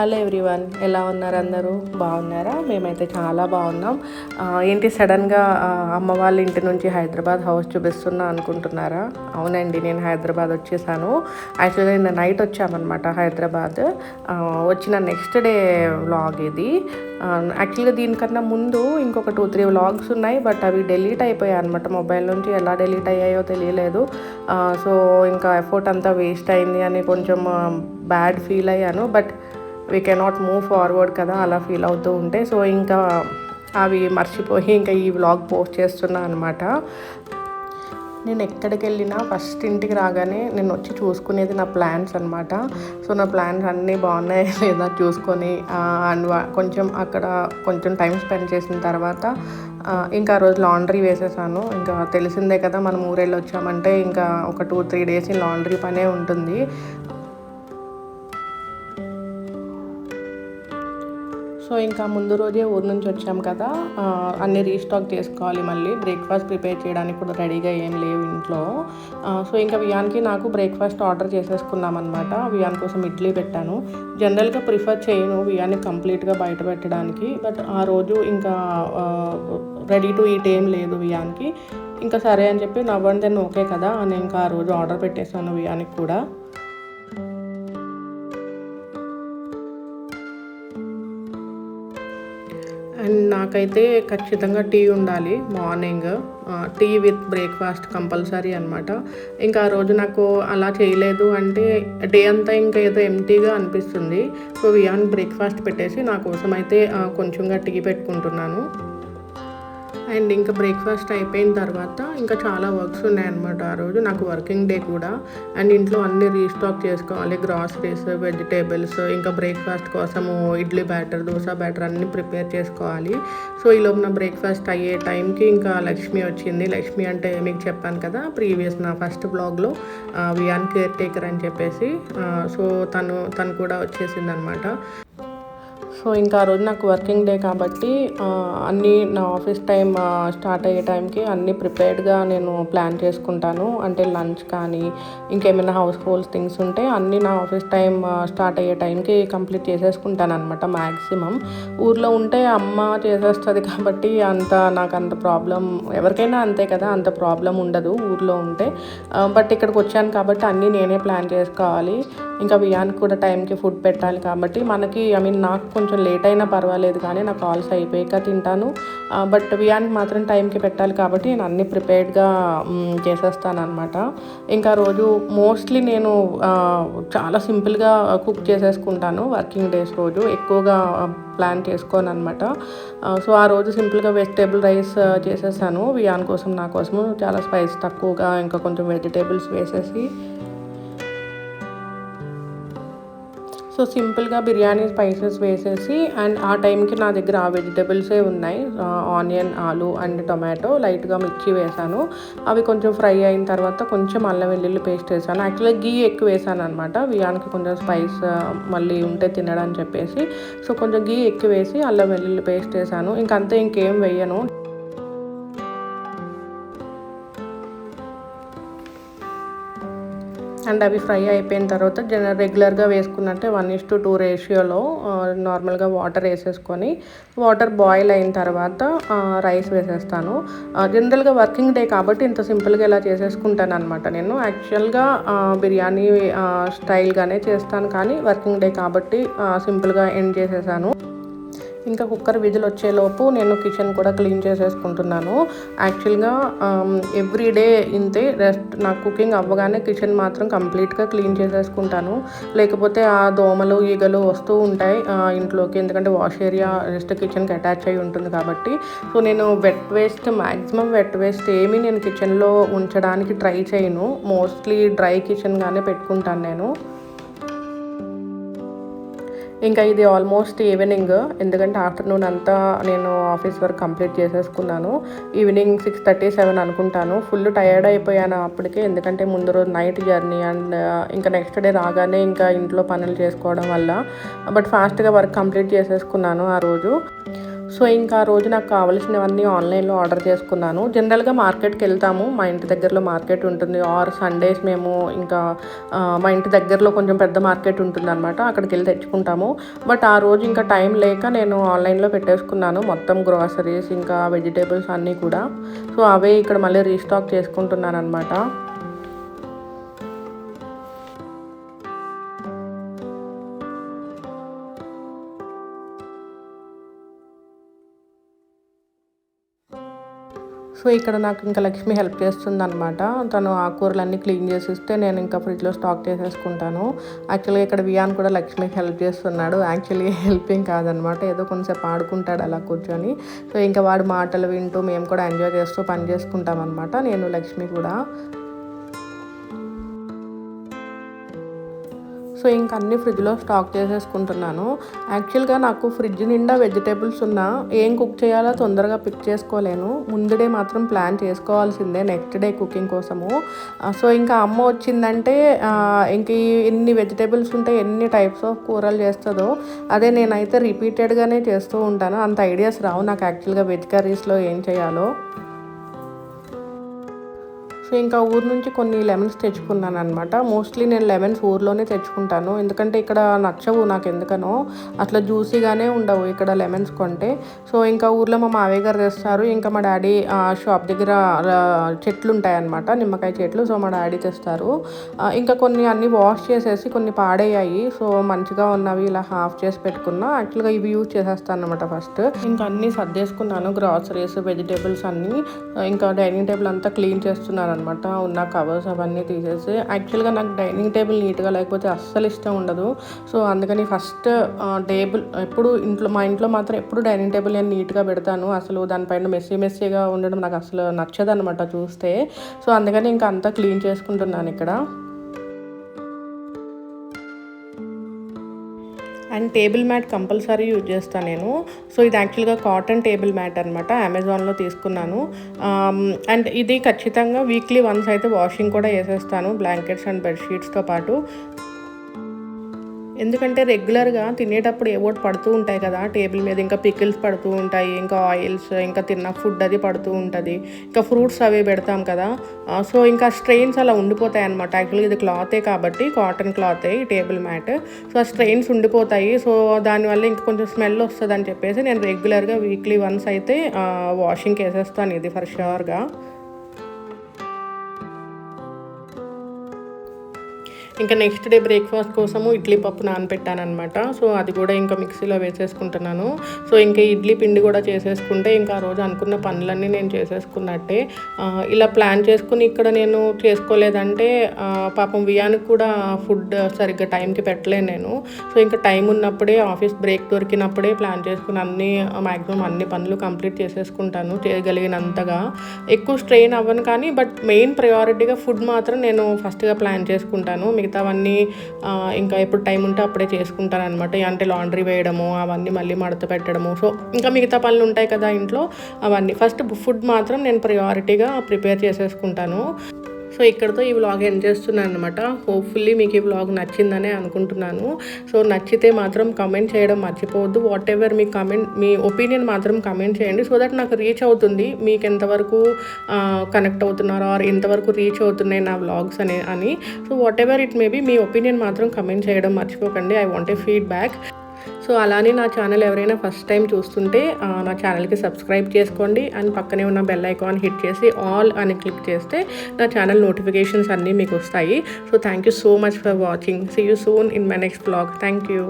Hello everyone, ఎలా ఉన్నారు? అందరూ బాగున్నారా? మేమైతే చాలా బాగున్నాం. ఏంటి సడన్గా అమ్మ వాళ్ళ ఇంటి నుంచి హైదరాబాద్ హౌస్ చూపిస్తున్నా అనుకుంటున్నారా? అవునండి, నేను హైదరాబాద్ వచ్చేసాను. యాక్చువల్గా నిన్న నైట్ వచ్చామన్నమాట హైదరాబాద్. వచ్చిన నెక్స్ట్ డే వ్లాగ్ ఇది. యాక్చువల్గా దీనికన్నా ముందు ఇంకొక 2-3 వ్లాగ్స్ ఉన్నాయి, బట్ అవి డిలీట్ అయిపోయాయి అనమాట. మొబైల్ నుంచి ఎలా డిలీట్ అయ్యాయో తెలియలేదు. సో ఇంకా ఎఫర్ట్ అంతా వేస్ట్ అయింది అని కొంచెం బ్యాడ్ ఫీల్ అయ్యాను. But we cannot move forward కదా, అలా ఫీల్ అవుతూ ఉంటే. సో ఇంకా అవి మర్చిపోయి ఇంకా ఈ వ్లాగ్ పోస్ట్ చేస్తున్నా అనమాట. నేను ఎక్కడికి వెళ్ళినా ఫస్ట్ ఇంటికి రాగానే నేను వచ్చి చూసుకునేది నా ప్లాన్స్ అనమాట. సో నా ప్లాన్స్ అన్నీ బాగున్నాయి లేదా చూసుకొని అండ్ కొంచెం అక్కడ కొంచెం టైం స్పెండ్ చేసిన తర్వాత ఇంకా ఆ రోజు లాండ్రీ వేసేసాను. ఇంకా తెలిసిందే కదా, మనం ఊరెళ్ళి వచ్చామంటే ఇంకా ఒక 2-3 డేస్ లాండ్రీ పనే ఉంటుంది. సో ఇంకా ముందు రోజే ఊరు నుంచి వచ్చాం కదా, అన్నీ రీస్టాక్ చేసుకోవాలి. మళ్ళీ బ్రేక్ఫాస్ట్ ప్రిపేర్ చేయడానికి కూడా రెడీగా ఏం లేవు ఇంట్లో. సో ఇంకా వియాన్కి నాకు బ్రేక్ఫాస్ట్ ఆర్డర్ చేసేసుకున్నాం అనమాట. వియాన్ కోసం ఇడ్లీ పెట్టాను. జనరల్గా ప్రిఫర్ చేయను వియాన్ని కంప్లీట్గా బయట పెట్టడానికి, బట్ ఆ రోజు ఇంకా రెడీ టు ఈట్ ఏం లేదు వియాన్కి. ఇంకా సరే అని చెప్పి నవ్వండి ఓకే కదా అని ఇంకా ఆ రోజు ఆర్డర్ పెట్టేశాను వియానికి కూడా. అండ్ నాకైతే ఖచ్చితంగా టీ ఉండాలి morning. Tea with breakfast compulsory అనమాట. ఇంకా ఆ రోజు నాకు అలా చేయలేదు అంటే డే అంతా ఇంకా ఏదో ఎంటీగా అనిపిస్తుంది. సో వియాన్ బ్రేక్ఫాస్ట్ పెట్టేసి నా కోసం అయితే కొంచెంగా టీ పెట్టుకుంటున్నాను. అండ్ ఇంకా బ్రేక్ఫాస్ట్ అయిపోయిన తర్వాత ఇంకా చాలా వర్క్స్ ఉన్నాయన్నమాట ఆ రోజు. నాకు వర్కింగ్ డే కూడా. అండ్ ఇంట్లో అన్నీ రీస్టాక్ చేసుకోవాలి, గ్రాసరీస్, వెజిటేబుల్స్, ఇంకా బ్రేక్ఫాస్ట్ కోసము ఇడ్లీ బ్యాటర్, దోశ బ్యాటర్ అన్నీ ప్రిపేర్ చేసుకోవాలి. సో ఈలోపు నా బ్రేక్ఫాస్ట్ అయ్యే టైంకి ఇంకా లక్ష్మి వచ్చింది. లక్ష్మి అంటే మీకు చెప్పాను కదా ప్రీవియస్ నా ఫస్ట్ బ్లాగ్లో, వియాన్ కేర్ టేకర్ అని చెప్పేసి. సో తను కూడా వచ్చేసింది అనమాట. సో ఇంకా ఆ రోజు నాకు వర్కింగ్ డే కాబట్టి అన్నీ నా ఆఫీస్ టైం స్టార్ట్ అయ్యే టైంకి అన్నీ ప్రిపేర్డ్గా నేను ప్లాన్ చేసుకుంటాను. అంటే లంచ్ కానీ ఇంకేమైనా హౌస్ హోల్డ్ థింగ్స్ ఉంటే అన్నీ నా ఆఫీస్ టైం స్టార్ట్ అయ్యే టైంకి కంప్లీట్ చేసేసుకుంటాను అనమాట మ్యాక్సిమం. ఊర్లో ఉంటే అమ్మ చేసేస్తుంది కాబట్టి నాకు అంత ప్రాబ్లం, ఎవరికైనా అంతే కదా, అంత ప్రాబ్లం ఉండదు ఊర్లో ఉంటే. బట్ ఇక్కడికి వచ్చాను కాబట్టి అన్నీ నేనే ప్లాన్ చేసుకోవాలి. ఇంకా వియాన్కి కూడా టైంకి ఫుడ్ పెట్టాలి కాబట్టి నాకు కొంచెం లేట్ అయినా పర్వాలేదు కానీ నా కాల్స్ అయిపోయాక తింటాను. బట్ వియాన్కి మాత్రం టైంకి పెట్టాలి కాబట్టి నేను అన్నీ ప్రిపేర్డ్గా చేసేస్తాను అనమాట. ఇంకా రోజు మోస్ట్లీ నేను చాలా సింపుల్గా కుక్ చేసేసుకుంటాను వర్కింగ్ డేస్ రోజు. ఎక్కువగా ప్లాన్ చేసుకోను అనమాట. సో ఆ రోజు సింపుల్గా వెజిటేబుల్ రైస్ చేసేసాను వియాన్ కోసం, నా కోసము. చాలా స్పైస్ తక్కువగా ఇంకా కొంచెం వెజిటేబుల్స్ వేసేసి. సో సింపుల్గా బిర్యానీ స్పైసెస్ వేసేసి అండ్ ఆ టైంకి నా దగ్గర ఆ వెజిటేబుల్సే ఉన్నాయి. ఆనియన్, ఆలు అండ్ టొమాటో, లైట్గా మిర్చి వేసాను. అవి కొంచెం ఫ్రై అయిన తర్వాత కొంచెం అల్లం వెల్లుల్లి పేస్ట్ వేసాను. యాక్చువల్గా గీ ఎక్కువ వేసాను అనమాట వియాన్కి కొంచెం స్పైస్ మళ్ళీ ఉంటే తినడని చెప్పేసి. సో కొంచెం గీ ఎక్కువ వేసి అల్లం వెల్లుల్లి పేస్ట్ వేసాను. ఇంకంతే, ఇంకేం వేయను. అండ్ అవి ఫ్రై అయిపోయిన తర్వాత రెగ్యులర్గా వేసుకున్నట్టే 1:2 రేషియోలో నార్మల్గా వాటర్ వేసేసుకొని, వాటర్ బాయిల్ అయిన తర్వాత రైస్ వేసేస్తాను. జనరల్గా వర్కింగ్ డే కాబట్టి ఇంత సింపుల్గా ఇలా చేసేసుకుంటాను అనమాట. నేను యాక్చువల్గా బిర్యానీ స్టైల్గానే చేస్తాను కానీ వర్కింగ్ డే కాబట్టి సింపుల్గా ఎండ్ చేసేసాను. ఇంకా కుక్కర్ విజిల్ వచ్చేలోపు నేను కిచెన్ కూడా క్లీన్ చేసేసుకుంటున్నాను. యాక్చువల్గా ఎవ్రీడే ఇంతే, రెస్ట్ నాకు కుకింగ్ అవ్వగానే కిచెన్ మాత్రం కంప్లీట్గా క్లీన్ చేసేసుకుంటాను. లేకపోతే ఆ దోమలు, ఈగలు వస్తూ ఉంటాయి ఇంట్లోకి, ఎందుకంటే వాష్ ఏరియా జస్ట్ కిచెన్కి అటాచ్ అయి ఉంటుంది కాబట్టి. సో నేను మ్యాక్సిమం వెట్ వేస్ట్ ఏమీ నేను కిచెన్లో ఉంచడానికి ట్రై చేయను. మోస్ట్లీ డ్రై కిచెన్గానే పెట్టుకుంటాను నేను. ఇంకా ఇది ఆల్మోస్ట్ ఈవినింగ్, ఎందుకంటే ఆఫ్టర్నూన్ అంతా నేను ఆఫీస్ వర్క్ కంప్లీట్ చేసేసుకున్నాను. ఈవినింగ్ 6:30-7 అనుకుంటాను. ఫుల్ టయర్డ్ అయిపోయాను అప్పటికే, ఎందుకంటే ముందు రోజు నైట్ జర్నీ అండ్ ఇంకా నెక్స్ట్ డే రాగానే ఇంకా ఇంట్లో పనులు చేసుకోవడం వల్ల. బట్ ఫాస్ట్గా వర్క్ కంప్లీట్ చేసేసుకున్నాను ఆ రోజు. సో ఇంకా ఆ రోజు నాకు కావాల్సినవన్నీ ఆన్లైన్లో ఆర్డర్ చేసుకున్నాను. జనరల్గా మార్కెట్కి వెళ్తాము, మా ఇంటి దగ్గరలో మార్కెట్ ఉంటుంది. ఆర్ సండేస్ మేము ఇంకా మా ఇంటి దగ్గరలో కొంచెం పెద్ద మార్కెట్ ఉంటుంది అనమాట, అక్కడికి వెళ్ళి తెచ్చుకుంటాము. బట్ ఆ రోజు ఇంకా టైం లేక నేను ఆన్లైన్లో పెట్టేసుకున్నాను మొత్తం గ్రాసరీస్ ఇంకా వెజిటేబుల్స్ అన్నీ కూడా. సో అవే ఇక్కడ మళ్ళీ రీస్టాక్ చేసుకుంటున్నాను అనమాట. సో ఇక్కడ నాకు ఇంకా లక్ష్మి హెల్ప్ చేస్తుందనమాట. తను ఆకుకూరలన్నీ క్లీన్ చేసిస్తే నేను ఇంకా ఫ్రిడ్జ్లో స్టాక్ చేసేసుకుంటాను. యాక్చువల్గా ఇక్కడ వియాన్ కూడా లక్ష్మికి హెల్ప్ చేస్తున్నాడు. యాక్చువల్లీ హెల్పింగ్ కాదనమాట, ఏదో కొంచెంసేపు ఆడుకుంటాడు అలా కూర్చొని. సో ఇంకా వాడు మాటలు వింటూ మేము కూడా ఎంజాయ్ చేస్తూ పని చేసుకుంటాం అనమాట, నేను లక్ష్మి కూడా. సో ఇంక అన్నీ ఫ్రిడ్జ్లో స్టాక్ చేసేసుకుంటున్నాను. యాక్చువల్గా నాకు ఫ్రిడ్జ్ నిండా వెజిటేబుల్స్ ఉన్నా ఏం కుక్ చేయాలో తొందరగా పిక్ చేసుకోలేను. ముందు డే మాత్రం ప్లాన్ చేసుకోవాల్సిందే నెక్స్ట్ డే కుకింగ్ కోసము. సో ఇంకా అమ్మ వచ్చిందంటే ఇంక ఎన్ని వెజిటేబుల్స్ ఉంటే ఎన్ని టైప్స్ ఆఫ్ కూరలు చేస్తుందో అదే నేనైతే రిపీటెడ్గానే చేస్తూ ఉంటాను. అంత ఐడియాస్ రావు నాకు యాక్చువల్గా వెజ్ కర్రీస్లో ఏం చేయాలో. సో ఇంకా ఊరు నుంచి కొన్ని లెమన్స్ తెచ్చుకున్నాను అనమాట. మోస్ట్లీ నేను లెమన్స్ ఊర్లోనే తెచ్చుకుంటాను, ఎందుకంటే ఇక్కడ నచ్చవు నాకు ఎందుకనో, అట్లా జ్యూసీగానే ఉండవు ఇక్కడ లెమన్స్ కొంటే. సో ఇంకా ఊర్లో మా మావయ్య గారు తెస్తారు, ఇంకా మా డాడీ షాప్ దగ్గర చెట్లు ఉంటాయన్నమాట, నిమ్మకాయ చెట్లు. సో మా డాడీ తెస్తారు. ఇంకా కొన్ని అన్నీ వాష్ చేసేసి కొన్ని పాడయ్యాయి, సో మంచిగా ఉన్నవి ఇలా హాఫ్ చేసి పెట్టుకున్నా. యాక్చువల్గా ఇవి యూజ్ చేసేస్తాను అనమాట ఫస్ట్. ఇంకా అన్నీ సర్దేసుకున్నాను, గ్రాసరీస్ వెజిటేబుల్స్ అన్నీ. ఇంకా డైనింగ్ టేబుల్ అంతా క్లీన్ చేస్తున్నాను అనమాట, ఉన్న కవర్స్ అవన్నీ తీసేసి. యాక్చువల్గా నాకు డైనింగ్ టేబుల్ నీట్గా లేకపోతే అస్సలు ఇష్టం ఉండదు. సో అందుకని ఫస్ట్ టేబుల్ ఎప్పుడు మా ఇంట్లో మాత్రం ఎప్పుడు డైనింగ్ టేబుల్ నేను నీట్గా పెడతాను. అసలు దానిపైన మెస్సీగా ఉండడం నాకు అసలు నచ్చదు అనమాట చూస్తే. సో అందుకని ఇంకా అంతా క్లీన్ చేసుకుంటున్నాను ఇక్కడ. And table mat compulsory use చేస్తాను నేను. సో ఇది యాక్చువల్గా కాటన్ టేబుల్ మ్యాట్ అనమాట, అమెజాన్లో తీసుకున్నాను. అండ్ ఇది ఖచ్చితంగా వీక్లీ వన్స్ అయితే వాషింగ్ కూడా వేసేస్తాను, బ్లాంకెట్స్ అండ్ బెడ్షీట్స్తో పాటు. ఎందుకంటే రెగ్యులర్గా తినేటప్పుడు ఏవోటి పడుతూ ఉంటాయి కదా టేబుల్ మీద, ఇంకా పికిల్స్ పడుతూ ఉంటాయి, ఇంకా ఆయిల్స్, ఇంకా తిన్న ఫుడ్ అది పడుతూ ఉంటుంది, ఇంకా ఫ్రూట్స్ అవి పెడతాం కదా. సో ఇంకా స్ట్రెయిన్స్ అలా ఉండిపోతాయి అనమాట. యాక్చువల్గా ఇది క్లాతే కాబట్టి, కాటన్ క్లాతే ఈ టేబుల్ మ్యాట్. సో ఆ స్ట్రెయిన్స్ ఉండిపోతాయి. సో దానివల్ల ఇంకా కొంచెం స్మెల్ వస్తుంది అని చెప్పేసి నేను రెగ్యులర్గా వీక్లీ వన్స్ అయితే వాషింగ్కి వేసేస్తాను ఇది ఫర్ ష్యూర్గా. ఇంకా నెక్స్ట్ డే బ్రేక్ఫాస్ట్ కోసము ఇడ్లీ పప్పు నానబెట్టాను అనమాట. సో అది కూడా ఇంకా మిక్సీలో వేసేసుకుంటున్నాను. సో ఇంకా ఇడ్లీ పిండి కూడా చేసేసుకుంటే ఇంకా ఆ రోజు అనుకున్న పనులన్నీ నేను చేసేసుకున్నట్టే. ఇలా ప్లాన్ చేసుకుని ఇక్కడ నేను చేసుకోలేదంటే పాపం వియానికి కూడా ఫుడ్ సరిగ్గా టైంకి పెట్టలేను నేను. సో ఇంకా టైం ఉన్నప్పుడే, ఆఫీస్ బ్రేక్ దొరికినప్పుడే ప్లాన్ చేసుకుని మ్యాక్సిమం అన్ని పనులు కంప్లీట్ చేసేసుకుంటాను చేయగలిగినంతగా. ఎక్కువ స్ట్రెయిన్ అవ్వను కానీ, బట్ మెయిన్ ప్రయారిటీగా ఫుడ్ మాత్రం నేను ఫస్ట్గా ప్లాన్ చేసుకుంటాను. మిగతావన్నీ ఇంకా ఎప్పుడు టైం ఉంటే అప్పుడే చేసుకుంటాను అనమాట. అంటే లాండ్రీ వేయడము, అవన్నీ మళ్ళీ మడత పెట్టడము, సో ఇంకా మిగతా పనులు ఉంటాయి కదా ఇంట్లో, అవన్నీ. ఫస్ట్ ఫుడ్ మాత్రం నేను ప్రయారిటీగా ప్రిపేర్ చేసేసుకుంటాను. సో ఇక్కడితో ఈ వ్లాగ్ ఎండ్ చేస్తున్నాను అనమాట. హోప్ఫుల్లీ మీకు ఈ వ్లాగ్ నచ్చిందనే అనుకుంటున్నాను. సో నచ్చితే మాత్రం కమెంట్ చేయడం మర్చిపోవద్దు. వాట్ ఎవర్ మీ ఒపీనియన్ మాత్రం కమెంట్ చేయండి, సో దట్ నాకు రీచ్ అవుతుంది మీకు ఎంతవరకు కనెక్ట్ అవుతున్నారో ఆర్ ఎంతవరకు రీచ్ అవుతున్నాయి నా వ్లాగ్స్ అని. So whatever it may be, మీ ఒపీనియన్ మాత్రం కమెంట్ చేయడం మర్చిపోకండి. I want a feedback. So అలానే నా ఛానల్ ఎవరైనా ఫస్ట్ టైం చూస్తుంటే నా ఛానల్కి సబ్స్క్రైబ్ చేసుకోండి. అండ్ పక్కనే ఉన్న బెల్ ఐకాన్ హిట్ చేసి ఆల్ అని క్లిక్ చేస్తే నా ఛానల్ నోటిఫికేషన్స్ అన్నీ మీకు వస్తాయి. So thank you so much for watching. See you soon in my next vlog. Thank you.